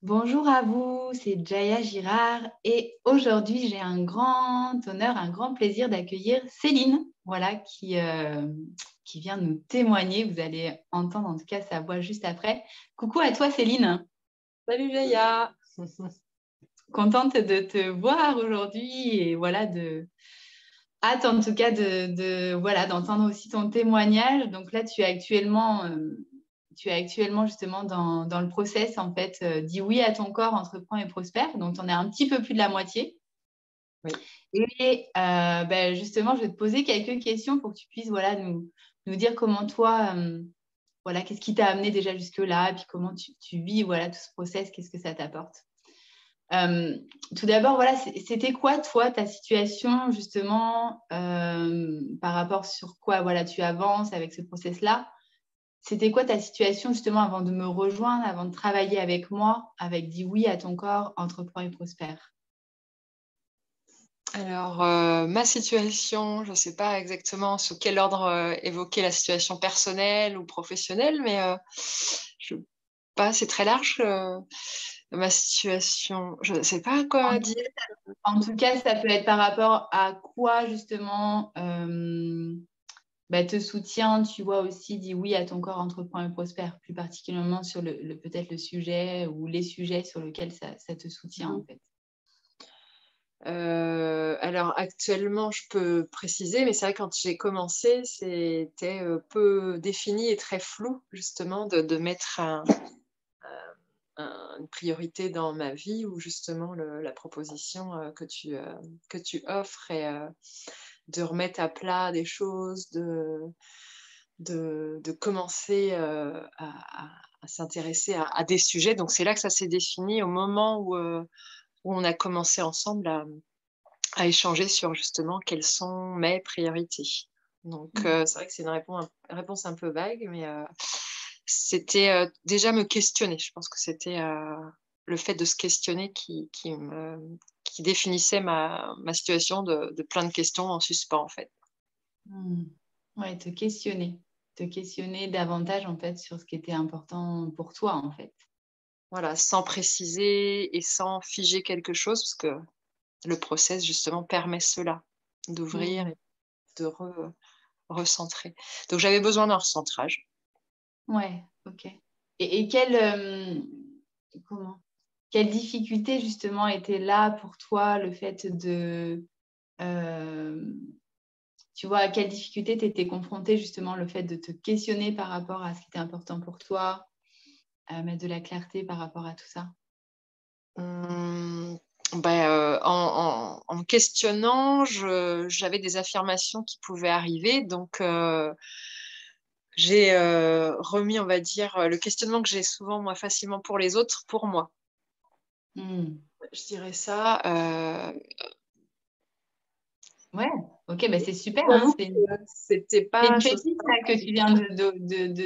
Bonjour à vous, c'est Jaya Girard et aujourd'hui j'ai un grand honneur, un grand plaisir d'accueillir Céline, voilà, qui vient nous témoigner. Vous allez entendre en tout cas sa voix juste après. Coucou à toi Céline, Salut Léa. contente de te voir aujourd'hui et voilà, hâte en tout cas voilà, d'entendre aussi ton témoignage. Donc là tu es actuellement justement dans le process, en fait, dis oui à ton corps, entreprends et prospère. Donc, tu en es un petit peu plus de la moitié. Oui. Et justement, je vais te poser quelques questions pour que tu puisses voilà, nous dire comment toi, voilà, qu'est-ce qui t'a amené déjà jusque-là, et puis comment tu vis voilà, tout ce process, qu'est-ce que ça t'apporte. Euh, Tout d'abord, voilà, c'était quoi, toi, ta situation, justement, par rapport sur quoi voilà, tu avances avec ce process-là? C'était quoi ta situation justement avant de me rejoindre, avant de travailler avec moi, avec Dis oui à ton corps, entreprends et prospère? Alors, ma situation, je ne sais pas exactement sous quel ordre évoquer la situation personnelle ou professionnelle, mais je pas, c'est très large. Ma situation, je ne sais pas En quoi tout dire. en tout cas, ça peut être par rapport à quoi justement te soutient, tu vois aussi, Dis oui à ton corps, entreprends et prospère, plus particulièrement sur peut-être le sujet ou les sujets sur lesquels ça te soutient en Mhm. fait. Alors actuellement, je peux préciser, mais c'est vrai quand j'ai commencé, c'était peu défini et très flou justement de mettre une priorité dans ma vie ou justement la proposition que tu offres et de remettre à plat des choses, de commencer à s'intéresser à des sujets. Donc c'est là que ça s'est défini au moment où on a commencé ensemble à échanger sur justement quelles sont mes priorités. Donc Mm. c'est vrai que c'est réponse un peu vague, mais c'était déjà me questionner. Je pense que c'était le fait de se questionner qui définissait ma situation de plein de questions en suspens, en fait. Mm. Ouais, te questionner davantage en fait sur ce qui était important pour toi en fait. Voilà, sans préciser et sans figer quelque chose, parce que le process, justement, permet cela, d'ouvrir Mm. et de recentrer. Donc j'avais besoin d'un recentrage. Ouais, ok. Et comment, quelle difficulté justement était là pour toi le fait euh, tu vois, à quelle difficulté tu étais confrontée justement le fait de te questionner par rapport à ce qui était important pour toi, à mettre de la clarté par rapport à tout ça? Mmh, en me questionnant, j'avais des affirmations qui pouvaient arriver, donc j'ai, remis, on va dire, le questionnement que j'ai souvent, moi, facilement pour les autres, pour moi. Hmm. Je dirais ça, Ouais, ok, bah c'est super, hein, j'avoue que c'était c'est pas une chose pépite là, que simple. tu viens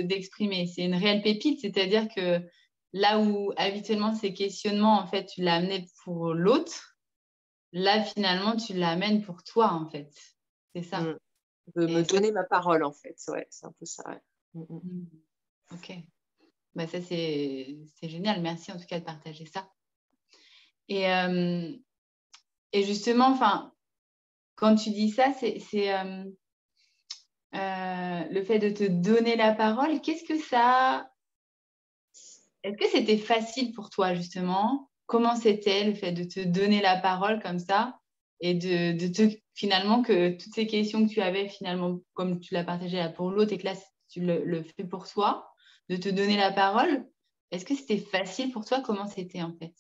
d'exprimer. C'est une réelle pépite, c'est-à-dire que là où habituellement ces questionnements, en fait, tu l'as amené pour l'autre, là finalement tu l'amènes pour toi, en fait. C'est ça. Mmh, de me Et ça, donner ma parole, en fait. Ouais, c'est un peu ça, ouais. Mmh. hmm, ok. Bah, ça c'est génial. Merci en tout cas de partager ça. Et, euh, et justement, enfin, quand tu dis ça, le fait de te donner la parole. Est-ce que c'était facile pour toi, justement? Comment c'était le fait de te donner la parole comme ça et finalement, que toutes ces questions que tu avais, finalement, comme tu l'as partagé là pour l'autre et que là, tu le fais pour toi, de te donner la parole, est-ce que c'était facile pour toi? Comment c'était en fait?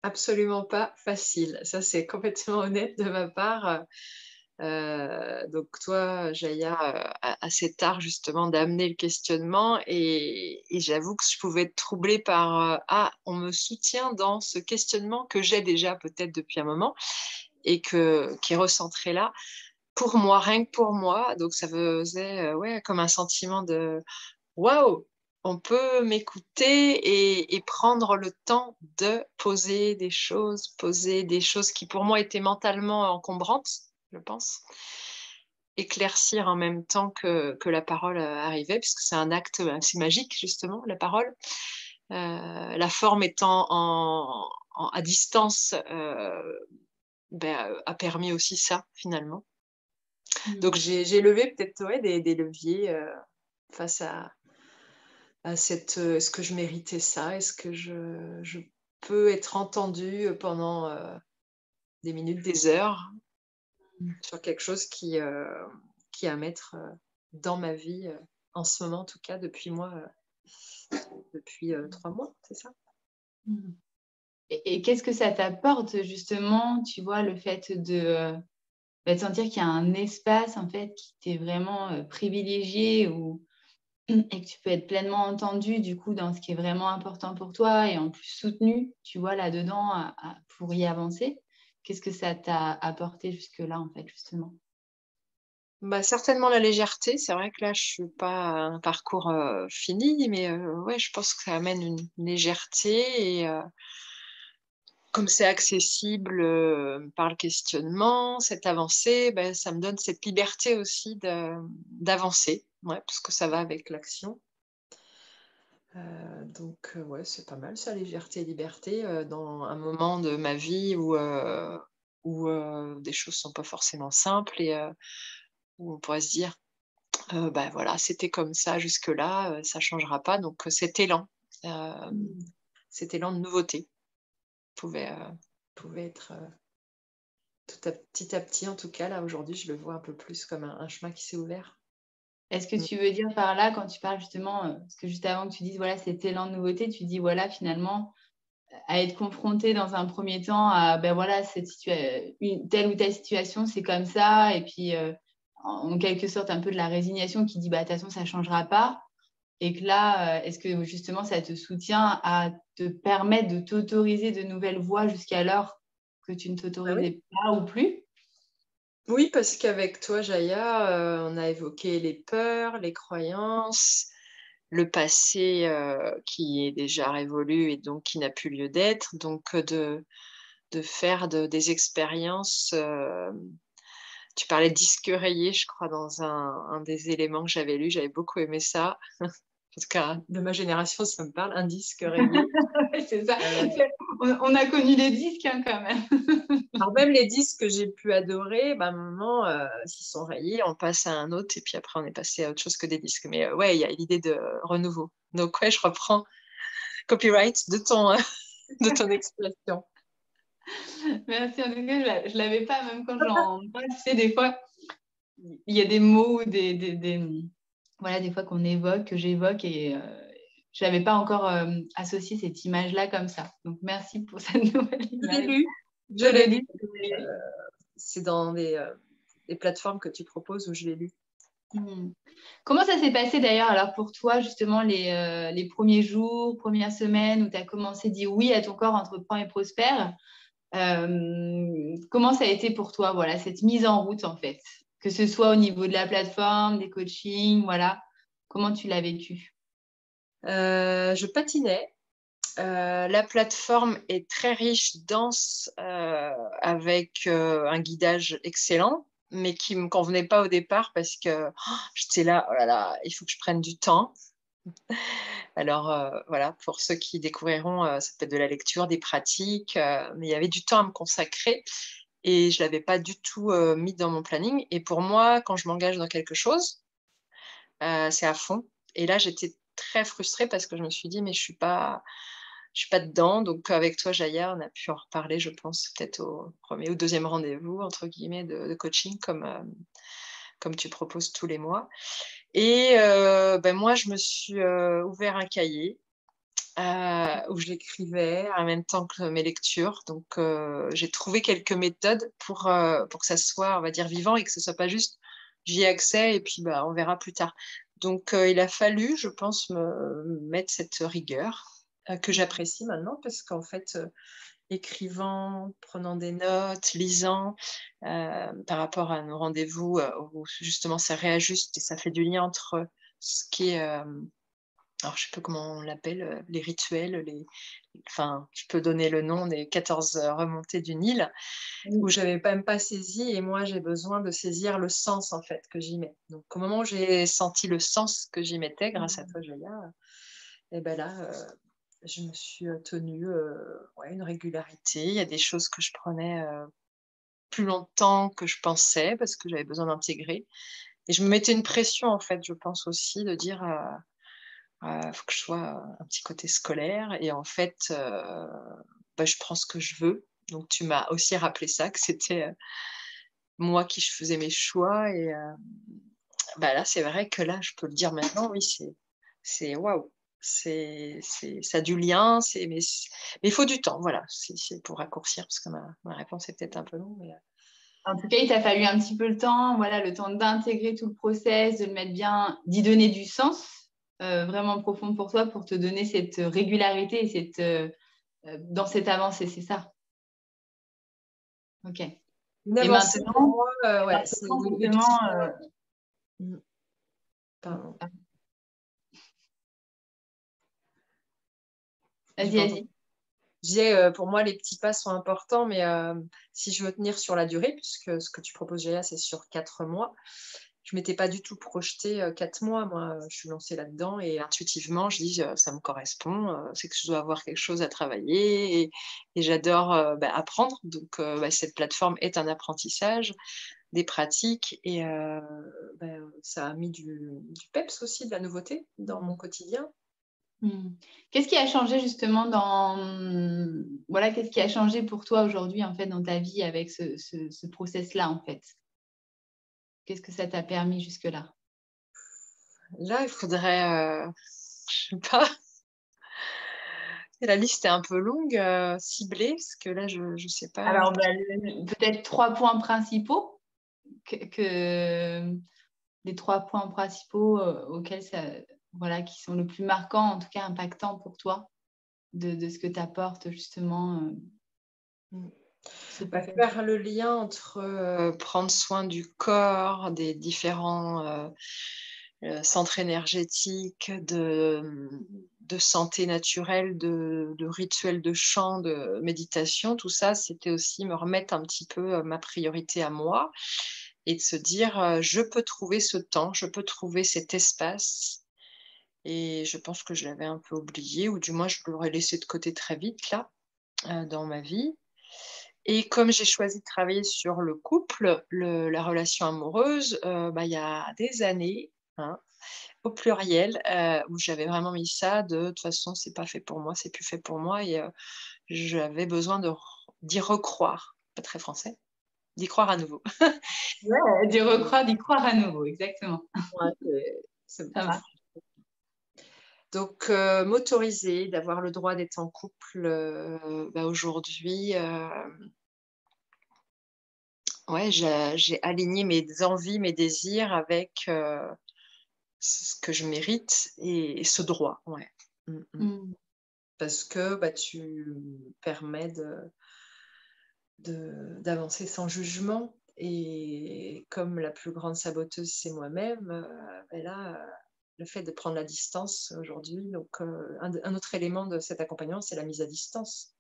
Absolument pas facile. Ça, c'est complètement honnête de ma part. Donc toi, Jaya, a cet art justement d'amener le questionnement et j'avoue que je pouvais être troublée par, «Ah, on me soutient dans ce questionnement que j'ai déjà peut-être depuis un moment et qui est recentré là, pour moi, rien que pour moi». Donc ça faisait, ouais, comme un sentiment de: «Waouh! On peut m'écouter et prendre le temps de poser des choses qui pour moi étaient mentalement encombrantes», je pense. Éclaircir en même temps que la parole, arrivait, puisque c'est un acte assez magique justement, la parole La forme étant à distance a permis aussi ça, finalement. Donc, j'ai levé peut-être des leviers face à cette... Est-ce que je méritais ça? Est-ce que je peux être entendue pendant des minutes, des heures sur quelque chose qui est à mettre dans ma vie en ce moment, en tout cas, depuis 3 mois, c'est ça? Et qu'est-ce que ça t'apporte justement, tu vois, le fait de sentir qu'il y a un espace en fait qui t'est vraiment privilégié et que tu peux être pleinement entendu du coup dans ce qui est vraiment important pour toi et en plus soutenu, tu vois, là-dedans pour y avancer. Qu'est-ce que ça t'a apporté jusque-là en fait, justement? Certainement la légèreté. C'est vrai que là, je suis pas à un parcours fini, mais ouais, je pense que ça amène une légèreté et comme c'est accessible par le questionnement, cette avancée, ça me donne cette liberté aussi d'avancer, ouais, parce que ça va avec l'action. Donc ouais, c'est pas mal ça, légèreté et liberté, dans un moment de ma vie où des choses sont pas forcément simples et où on pourrait se dire: voilà, c'était comme ça jusque-là, ça changera pas». Donc cet élan de nouveauté pouvait, pouvait être, petit à petit, en tout cas, là, aujourd'hui, je le vois un peu plus comme un chemin qui s'est ouvert. Est-ce que tu veux dire par là, quand tu parles justement, parce que juste avant que tu dises, voilà, cet élan de nouveauté, tu dis, voilà, finalement, à être confronté dans un premier temps à, ben voilà, telle ou telle situation, c'est comme ça, et puis en quelque sorte un peu de la résignation qui dit, bah, de toute façon, ça ne changera pas. Et que là, est-ce que justement, ça te soutient à te permettre de t'autoriser de nouvelles voies jusqu'alors que tu ne Ah oui? t'autorisais pas ou plus? Oui, parce qu'avec toi, Jaya, on a évoqué les peurs, les croyances, le passé, qui est déjà révolu et donc qui n'a plus lieu d'être. Donc, de faire des expériences, tu parlais de disque rayé, je crois, dans un des éléments que j'avais lu, j'avais beaucoup aimé ça. En tout cas, de ma génération, ça me parle, un disque rayé. C'est ça. Heu, On a connu les disques hein, quand même. alors même les disques que j'ai pu adorer, à un moment, s'ils sont rayés, on passe à un autre et puis après on est passé à autre chose que des disques. Mais ouais, il y a l'idée de renouveau. Donc ouais, je reprends copyright de ton expression. Merci. En tout cas, je ne l'avais pas, même quand j'en parle. Tu sais, des fois, il y a des mots, voilà, des fois qu'on évoque, que j'évoque et je n'avais pas encore associé cette image-là comme ça. Donc, merci pour cette nouvelle Je l'ai image. lu, je Je l'ai l'ai lu. lu. C'est dans les plateformes que tu proposes où je l'ai lu. Hmm. Comment ça s'est passé d'ailleurs alors pour toi justement les premiers jours, premières semaines où tu as commencé à dire oui à ton corps entreprend et prospère comment ça a été pour toi voilà cette mise en route en fait que ce soit au niveau de la plateforme, des coachings, voilà comment tu l'as vécu? Je patinais. La plateforme est très riche, dense, avec un guidage excellent, mais qui ne me convenait pas au départ parce que j'étais là, oh là là, il faut que je prenne du temps. Alors voilà, pour ceux qui découvriront, ça peut être de la lecture, des pratiques, mais il y avait du temps à me consacrer et je ne l'avais pas du tout mis dans mon planning. Et pour moi, quand je m'engage dans quelque chose, c'est à fond. Et là, j'étais très frustrée parce que je me suis dit: «Mais je suis pas dedans». Donc avec toi, Jaya, on a pu en reparler, je pense, peut-être au premier ou deuxième rendez-vous, entre guillemets, de coaching comme tu proposes tous les mois. Et moi, je me suis, ouvert un cahier, où je l'écrivais en même temps que mes lectures. Donc j'ai trouvé quelques méthodes pour que ça soit, on va dire, vivant et que ce soit pas juste: «J'y ai accès et puis, on verra plus tard». Donc il a fallu, je pense, me mettre cette rigueur, que j'apprécie maintenant parce qu'en fait, écrivant, prenant des notes, lisant, par rapport à nos rendez-vous, où justement ça réajuste et ça fait du lien entre ce qui est, alors je sais plus comment on l'appelle, les rituels, enfin, je peux donner le nom des 14 remontées du Nil, où j'avais même pas saisi et moi j'ai besoin de saisir le sens en fait que j'y mets. Donc au moment où j'ai senti le sens que j'y mettais grâce à toi, Julia, et là, je me suis tenue une régularité. Il y a des choses que je prenais plus longtemps que je pensais parce que j'avais besoin d'intégrer. Et je me mettais une pression, en fait, je pense aussi, de dire faut que je sois un petit côté scolaire. Et en fait, je prends ce que je veux. Donc, tu m'as aussi rappelé ça, que c'était moi qui je faisais mes choix. Et là, c'est vrai que là, je peux le dire maintenant, oui, c'est waouh. Ça a du lien, mais il faut du temps, voilà. C'est pour raccourcir, parce que ma réponse est peut-être un peu longue. Mais... En tout cas, il t'a fallu un petit peu le temps, voilà, le temps d'intégrer tout le process, de le mettre bien, d'y donner du sens vraiment profond pour toi, pour te donner cette régularité et dans cette avancée, c'est ça. Ok. Une Et avancée pour maintenant, moi, c'est le justement, petit pas. Pardon, j'ai vas-y, pas entendu. vas-y. Je disais, pour moi, les petits pas sont importants, mais si je veux tenir sur la durée, puisque ce que tu proposes, Géa, c'est sur 4 mois, je ne m'étais pas du tout projetée 4 mois. Moi, je suis lancée là-dedans et intuitivement, je dis, ça me correspond, c'est que je dois avoir quelque chose à travailler et j'adore apprendre. Donc, cette plateforme est un apprentissage, des pratiques et ça a mis du peps aussi, de la nouveauté dans mon quotidien. Qu'est-ce qui a changé justement voilà, qu'est-ce qui a changé pour toi aujourd'hui en fait dans ta vie avec ce process-là en fait? Qu'est-ce que ça t'a permis jusque-là? Là, il faudrait, je sais pas, la liste est un peu longue, ciblée, parce que là, je sais pas. Alors, peut-être 3 points principaux, les 3 points principaux auxquels voilà, qui sont le plus marquants, en tout cas impactants pour toi, de ce que t'apporte justement ce process. Faire le lien entre prendre soin du corps, des différents centres énergétiques, de santé naturelle, de rituels de chant, de méditation, tout ça, c'était aussi me remettre un petit peu ma priorité à moi et de se dire, je peux trouver ce temps, je peux trouver cet espace. Et je pense que je l'avais un peu oublié, ou du moins je l'aurais laissé de côté très vite là, dans ma vie. Et comme j'ai choisi de travailler sur le couple, la relation amoureuse, il y a des années, hein, au pluriel, où j'avais vraiment mis ça de toute façon, c'est pas fait pour moi, c'est plus fait pour moi. Et j'avais besoin d'y recroire, pas très français, d'y croire à nouveau. Ouais, d'y croire à nouveau, exactement. Ouais, c'est Ça plus marche. fort. Donc, m'autoriser, d'avoir le droit d'être en couple aujourd'hui, j'ai aligné mes envies, mes désirs avec ce que je mérite et ce droit. Ouais. Parce que tu me permets d'avancer sans jugement. Et comme la plus grande saboteuse, c'est moi-même, là, le fait de prendre la distance aujourd'hui, donc un autre élément de cet accompagnement, c'est la mise à distance.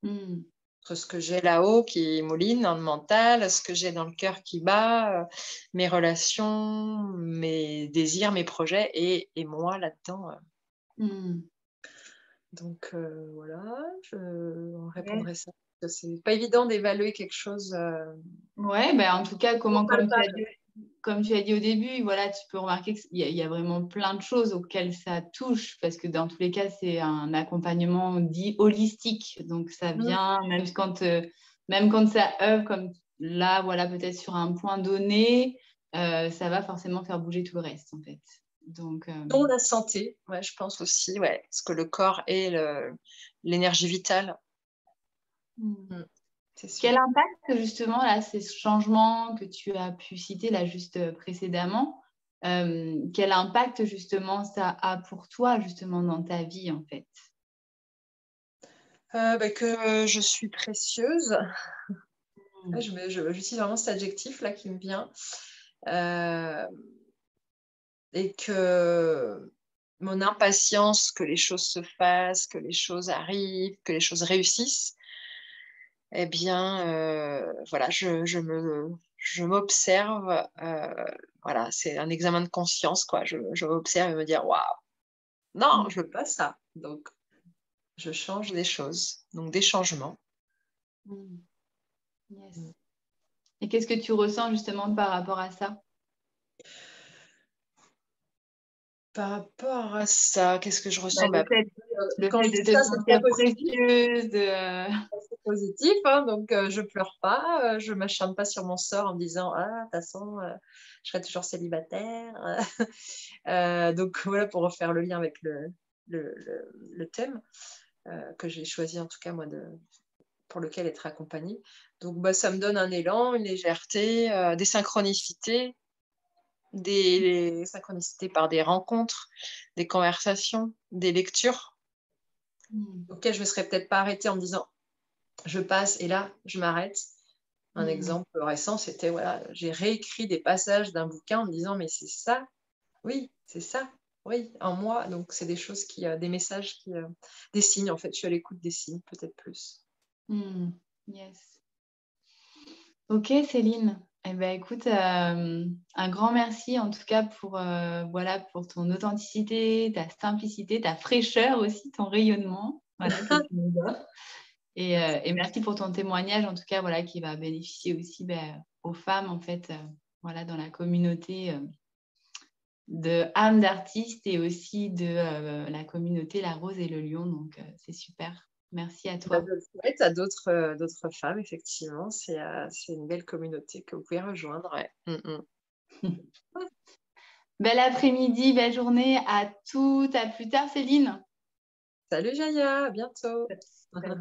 Entre ce que j'ai là-haut qui mouline dans le mental, ce que j'ai dans le cœur qui bat, mes relations, mes désirs, mes projets et moi là-dedans. Donc voilà, je répondrai ça. C'est pas évident d'évaluer quelque chose. Ouais, en tout cas, comme tu as dit au début, voilà, tu peux remarquer qu'il y a vraiment plein de choses auxquelles ça touche, parce que dans tous les cas, c'est un accompagnement dit holistique. Donc, ça vient, même quand ça œuvre comme là, voilà, peut-être sur un point donné, ça va forcément faire bouger tout le reste, en fait. Donc, Dont la santé, ouais, je pense aussi, ouais, parce que le corps est l'énergie vitale. C'est sûr. Quel impact justement là, ces changements que tu as pu citer là juste précédemment, quel impact justement ça a pour toi justement dans ta vie en fait? Que je suis précieuse. J'utilise vraiment cet adjectif là qui me vient. Et que mon impatience que les choses se fassent, que les choses arrivent, que les choses réussissent, eh bien, voilà, je m'observe. Voilà, c'est un examen de conscience, quoi. Je m'observe et me dire, waouh, non, je veux pas ça. Donc, je change des choses, donc des changements. Yes. Et qu'est-ce que tu ressens justement par rapport à ça? Par rapport à ça, qu'est-ce que je ressens? Le Quand fait je de dis te ça, c'est très sentir positif. précieuse, C'est positif, hein, donc je pleure pas, je m'acharne pas sur mon sort en me disant ah de toute façon je serai toujours célibataire. Donc voilà pour refaire le lien avec le thème que j'ai choisi en tout cas moi pour lequel être accompagnée. Donc ça me donne un élan, une légèreté, des synchronicités, des synchronicités par des rencontres, des conversations, des lectures auxquelles je me serais peut-être pas arrêtée en me disant je passe et là je m'arrête. Un exemple récent, c'était voilà, j'ai réécrit des passages d'un bouquin en me disant mais c'est ça, oui, c'est ça, oui, en moi. Donc c'est des choses des messages des signes en fait. Je suis à l'écoute des signes peut-être plus. Yes. Ok, Céline. Eh ben, écoute, un grand merci en tout cas voilà, pour ton authenticité, ta simplicité, ta fraîcheur aussi, ton rayonnement, voilà, que tu nous donnes. Et merci pour ton témoignage, en tout cas, voilà, qui va bénéficier aussi aux femmes, en fait, voilà, dans la communauté de âmes d'artistes et aussi de la communauté La Rose et le Lion. Donc, c'est super. Merci à toi. Ouais, tu as d'autres femmes, effectivement. C'est une belle communauté que vous pouvez rejoindre. Ouais. Bel après-midi, belle journée à toutes. À plus tard, Céline. Salut Jaya, à bientôt. Salut.